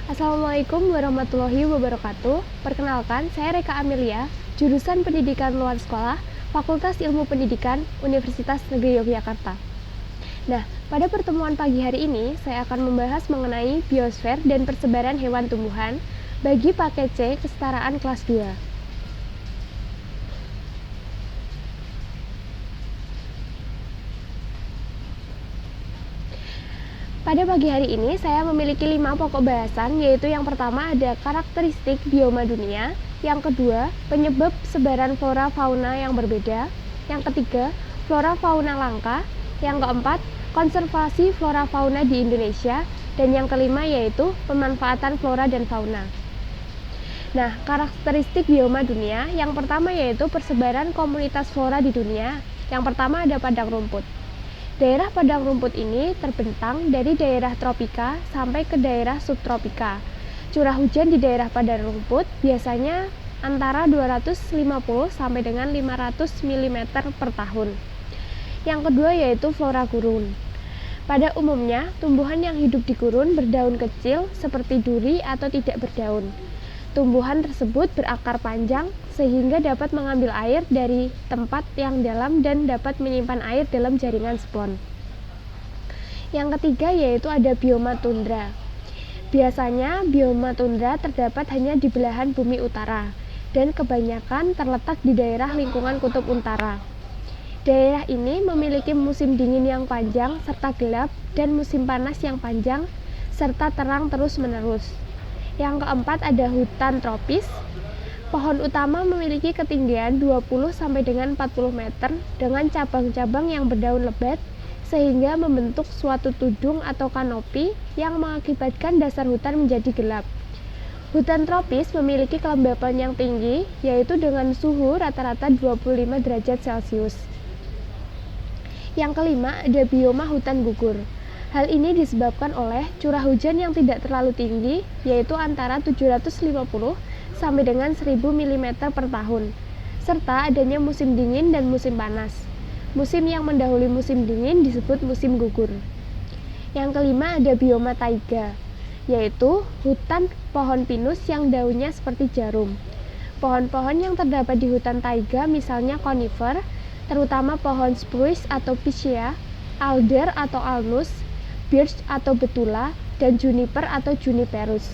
Assalamualaikum warahmatullahi wabarakatuh. Perkenalkan, saya Reka Amelia, jurusan Pendidikan Luar Sekolah, Fakultas Ilmu Pendidikan, Universitas Negeri Yogyakarta. Nah, pada pertemuan pagi hari ini, saya akan membahas mengenai biosfer dan persebaran hewan tumbuhan bagi paket C kesetaraan kelas 2. Pada pagi hari ini, saya memiliki 5 pokok bahasan, yaitu yang pertama ada karakteristik bioma dunia, yang kedua, penyebab sebaran flora fauna yang berbeda, yang ketiga, flora fauna langka, yang keempat, konservasi flora fauna di Indonesia, dan yang kelima yaitu pemanfaatan flora dan fauna. Nah, karakteristik bioma dunia, yang pertama yaitu persebaran komunitas flora di dunia. Yang pertama ada padang rumput. Daerah padang rumput ini terbentang dari daerah tropika sampai ke daerah subtropika. Curah hujan di daerah padang rumput biasanya antara 250 sampai dengan 500 mm per tahun. Yang kedua yaitu flora gurun. Pada umumnya, tumbuhan yang hidup di gurun berdaun kecil seperti duri atau tidak berdaun. Tumbuhan tersebut berakar panjang sehingga dapat mengambil air dari tempat yang dalam dan dapat menyimpan air dalam jaringan spons. Yang ketiga yaitu ada bioma tundra. Biasanya bioma tundra terdapat hanya di belahan bumi utara dan kebanyakan terletak di daerah lingkungan kutub utara. Daerah ini memiliki musim dingin yang panjang serta gelap dan musim panas yang panjang serta terang terus-menerus. Yang keempat ada hutan tropis. Pohon utama memiliki ketinggian 20 sampai dengan 40 meter dengan cabang-cabang yang berdaun lebat sehingga membentuk suatu tudung atau kanopi yang mengakibatkan dasar hutan menjadi gelap. Hutan tropis memiliki kelembapan yang tinggi yaitu dengan suhu rata-rata 25 derajat Celcius. Yang kelima ada bioma hutan gugur. Hal ini disebabkan oleh curah hujan yang tidak terlalu tinggi, yaitu antara 750 sampai dengan 1000 mm per tahun, serta adanya musim dingin dan musim panas. Musim yang mendahului musim dingin disebut musim gugur. Yang kelima ada bioma taiga, yaitu hutan pohon pinus yang daunnya seperti jarum. Pohon-pohon yang terdapat di hutan taiga misalnya conifer, terutama pohon spruce atau picea, alder atau alnus, birch atau betula, dan juniper atau juniperus.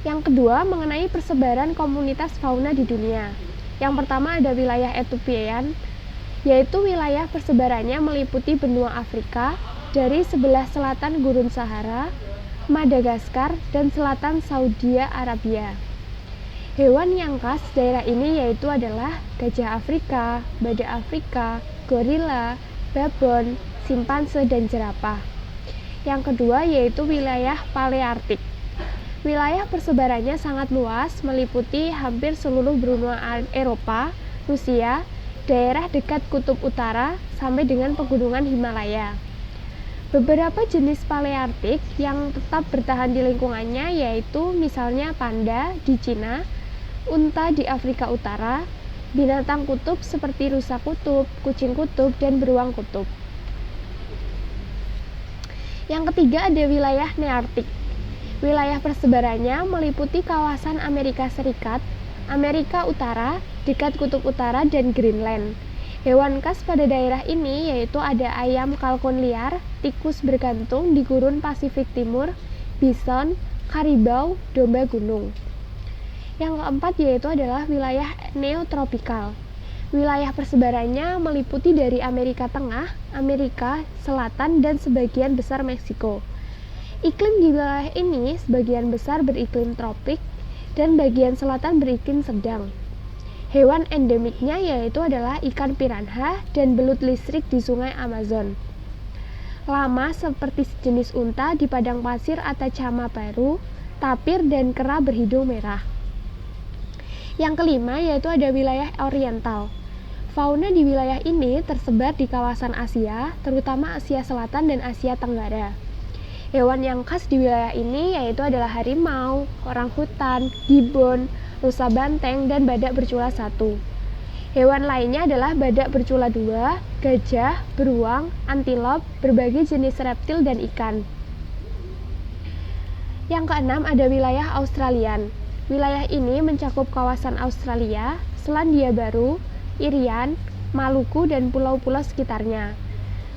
Yang kedua, mengenai persebaran komunitas fauna di dunia. Yang pertama ada wilayah Ethiopian, yaitu wilayah persebarannya meliputi benua Afrika dari sebelah selatan Gurun Sahara, Madagaskar, dan selatan Saudi Arabia. Hewan yang khas daerah ini yaitu adalah gajah Afrika, badak Afrika, gorila, babon, simpanse, dan jerapah. Yang kedua yaitu wilayah Paleartik. Wilayah persebarannya sangat luas, meliputi hampir seluruh benua Eropa, Rusia, daerah dekat kutub utara, sampai dengan pegunungan Himalaya. Beberapa jenis Paleartik yang tetap bertahan di lingkungannya yaitu misalnya panda di Cina, unta di Afrika Utara, binatang kutub seperti rusa kutub, kucing kutub, dan beruang kutub. Yang ketiga ada wilayah Nearktik. Wilayah persebarannya meliputi kawasan Amerika Serikat, Amerika Utara, dekat kutub utara, dan Greenland. Hewan khas pada daerah ini yaitu ada ayam kalkun liar, tikus bergantung di gurun Pasifik Timur, bison, karibau, domba gunung. Yang keempat yaitu adalah wilayah neotropikal. Wilayah persebarannya meliputi dari Amerika Tengah, Amerika Selatan, dan sebagian besar Meksiko. Iklim di wilayah ini sebagian besar beriklim tropik dan bagian selatan beriklim sedang. Hewan endemiknya yaitu adalah ikan piranha dan belut listrik di sungai Amazon. Lama seperti sejenis unta di padang pasir Atacama Peru, tapir dan kera berhidung merah. Yang kelima yaitu ada wilayah oriental. Fauna di wilayah ini tersebar di kawasan Asia, terutama Asia Selatan dan Asia Tenggara. Hewan yang khas di wilayah ini yaitu adalah harimau, orangutan, gibbon, rusa banteng, dan badak bercula 1. Hewan lainnya adalah badak bercula 2, gajah, beruang, antilop, berbagai jenis reptil dan ikan. Yang keenam ada wilayah Australian. Wilayah ini mencakup kawasan Australia, Selandia Baru, Irian, Maluku, dan pulau-pulau sekitarnya.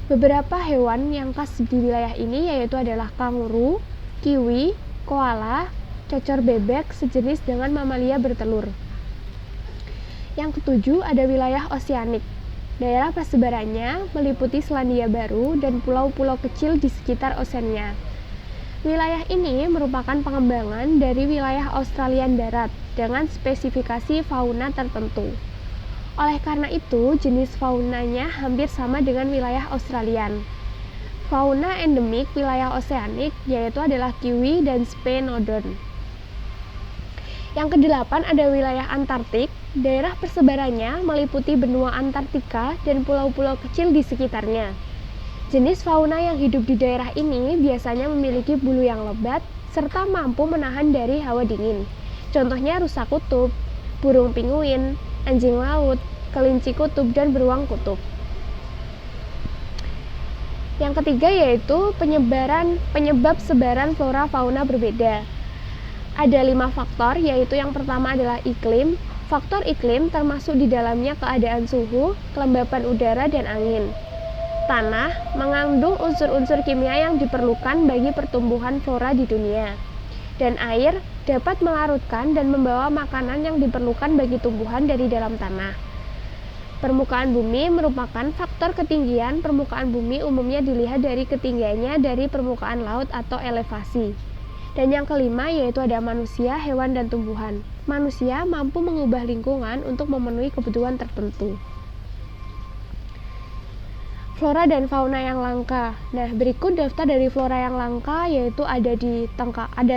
Beberapa hewan yang khas di wilayah ini yaitu adalah kanguru, kiwi, koala, cocor bebek sejenis dengan mamalia bertelur. Yang ketujuh ada wilayah oseanik. Daerah persebarannya meliputi Selandia Baru dan pulau-pulau kecil di sekitar Oceania. Wilayah ini merupakan pengembangan dari wilayah Australia Barat dengan spesifikasi fauna tertentu. Oleh karena itu, jenis faunanya hampir sama dengan wilayah Australian. Fauna endemik wilayah oseanik yaitu adalah kiwi dan sphenodon. Yang kedelapan ada wilayah Antartik. Daerah persebarannya meliputi benua Antartika dan pulau-pulau kecil di sekitarnya. Jenis fauna yang hidup di daerah ini biasanya memiliki bulu yang lebat serta mampu menahan dari hawa dingin. Contohnya rusa kutub, burung pinguin, anjing laut, kelinci kutub, dan beruang kutub. Yang ketiga yaitu penyebab sebaran flora fauna berbeda. Ada 5 faktor, yaitu yang pertama adalah iklim. Faktor iklim termasuk di dalamnya keadaan suhu, kelembapan udara, dan angin. Tanah mengandung unsur-unsur kimia yang diperlukan bagi pertumbuhan flora di dunia. Dan air dapat melarutkan dan membawa makanan yang diperlukan bagi tumbuhan dari dalam tanah. Permukaan bumi merupakan faktor ketinggian. Permukaan bumi umumnya dilihat dari ketinggiannya dari permukaan laut atau elevasi. Dan yang kelima yaitu ada manusia, hewan, dan tumbuhan. Manusia mampu mengubah lingkungan untuk memenuhi kebutuhan tertentu. Flora dan fauna yang langka. Nah, berikut daftar dari flora yang langka yaitu ada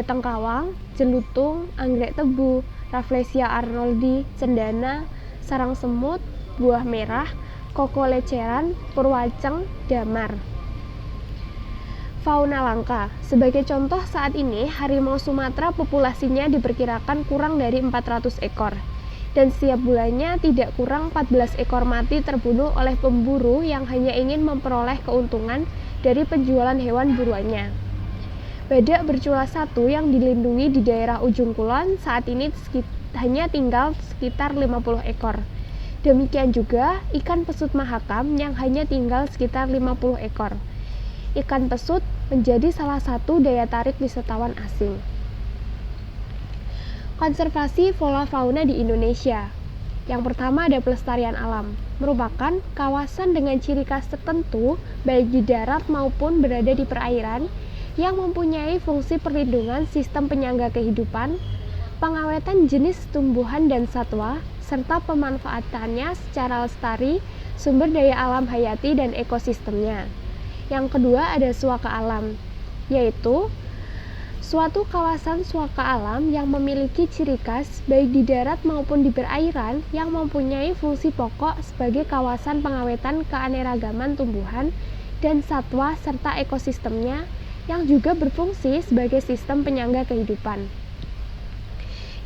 tengkawang, jelutung, anggrek tebu, Rafflesia arnoldi, cendana, sarang semut, buah merah, koko leceran, purwaceng, damar. Fauna langka. Sebagai contoh saat ini harimau Sumatera populasinya diperkirakan kurang dari 400 ekor. Dan setiap bulannya tidak kurang 14 ekor mati terbunuh oleh pemburu yang hanya ingin memperoleh keuntungan dari penjualan hewan buruannya. Badak bercula satu yang dilindungi di daerah Ujung Kulon saat ini hanya tinggal sekitar 50 ekor. Demikian juga ikan pesut mahakam yang hanya tinggal sekitar 50 ekor. Ikan pesut menjadi salah satu daya tarik wisatawan asing. Konservasi flora fauna di Indonesia. Yang pertama ada pelestarian alam, merupakan kawasan dengan ciri khas tertentu baik di darat maupun berada di perairan yang mempunyai fungsi perlindungan sistem penyangga kehidupan, pengawetan jenis tumbuhan dan satwa, serta pemanfaatannya secara lestari, sumber daya alam hayati dan ekosistemnya. Yang kedua ada suaka alam, yaitu suatu kawasan suaka alam yang memiliki ciri khas baik di darat maupun di perairan yang mempunyai fungsi pokok sebagai kawasan pengawetan keanekaragaman tumbuhan dan satwa serta ekosistemnya yang juga berfungsi sebagai sistem penyangga kehidupan.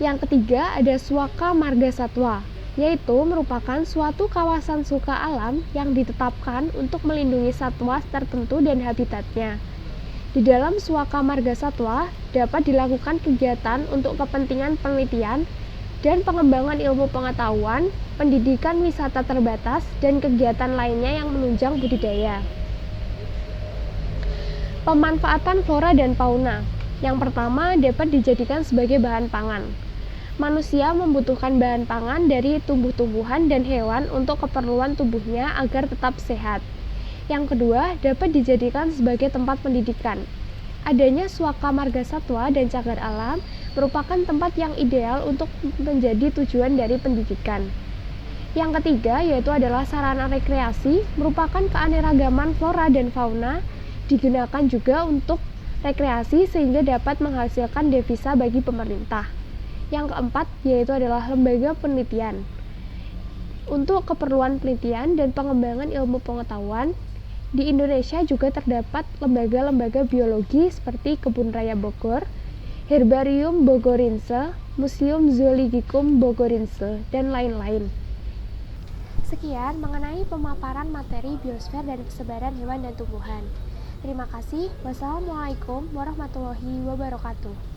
Yang ketiga ada suaka marga satwa, yaitu merupakan suatu kawasan suaka alam yang ditetapkan untuk melindungi satwa tertentu dan habitatnya. Di dalam suaka marga satwa dapat dilakukan kegiatan untuk kepentingan penelitian dan pengembangan ilmu pengetahuan, pendidikan wisata terbatas, dan kegiatan lainnya yang menunjang budidaya. Pemanfaatan flora dan fauna. Yang pertama dapat dijadikan sebagai bahan pangan. Manusia membutuhkan bahan pangan dari tumbuh-tumbuhan dan hewan untuk keperluan tubuhnya agar tetap sehat. Yang kedua, dapat dijadikan sebagai tempat pendidikan. Adanya suaka marga satwa dan cagar alam merupakan tempat yang ideal untuk menjadi tujuan dari pendidikan. Yang ketiga, yaitu adalah sarana rekreasi, merupakan keanekaragaman flora dan fauna, digunakan juga untuk rekreasi sehingga dapat menghasilkan devisa bagi pemerintah. Yang keempat, yaitu adalah lembaga penelitian. Untuk keperluan penelitian dan pengembangan ilmu pengetahuan, di Indonesia juga terdapat lembaga-lembaga biologi seperti Kebun Raya Bogor, Herbarium Bogorinse, Museum Zoologicum Bogorinse, dan lain-lain. Sekian mengenai pemaparan materi biosfer dan persebaran hewan dan tumbuhan. Terima kasih. Wassalamualaikum warahmatullahi wabarakatuh.